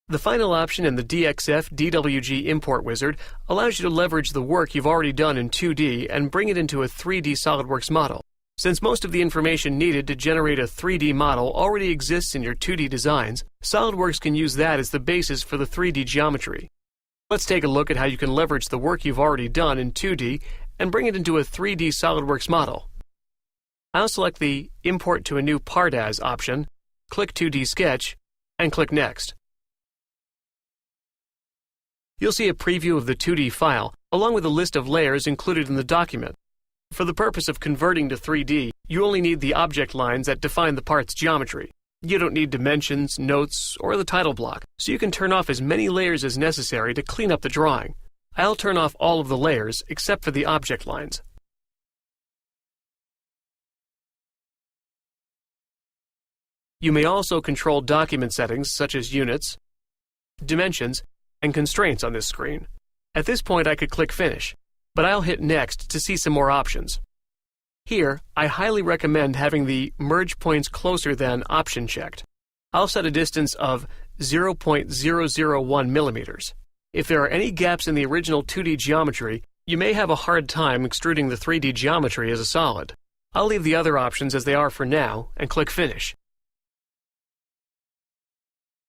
The final option in the DXF DWG Import Wizard allows you to leverage the work you've already done in 2D and bring it into a 3D SolidWorks model. Since most of the information needed to generate a 3D model already exists in your 2D designs, SolidWorks can use that as the basis for the 3D geometry. Let's take a look at how you can leverage the work you've already done in 2D and bring it into a 3D SolidWorks model. I'll select the Import to a New Part As option, click 2D Sketch, and click Next. You'll see a preview of the 2D file, along with a list of layers included in the document. For the purpose of converting to 3D, you only need the object lines that define the part's geometry. You don't need dimensions, notes, or the title block, so you can turn off as many layers as necessary to clean up the drawing. I'll turn off all of the layers except for the object lines. You may also control document settings such as units, dimensions, and constraints on this screen. At this point, I could click Finish, but I'll hit Next to see some more options. Here, I highly recommend having the Merge Points Closer Than option checked. I'll set a distance of 0.001 millimeters. If there are any gaps in the original 2D geometry, you may have a hard time extruding the 3D geometry as a solid. I'll leave the other options as they are for now and click Finish.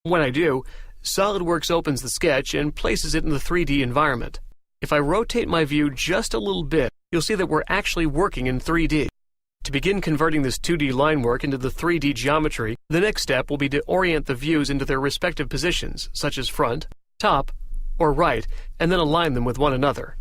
When I do, SolidWorks opens the sketch and places it in the 3D environment. If I rotate my view just a little bit, you'll see that we're actually working in 3D. To begin converting this 2D line work into the 3D geometry, the next step will be to orient the views into their respective positions, such as front, top, or right, and then align them with one another.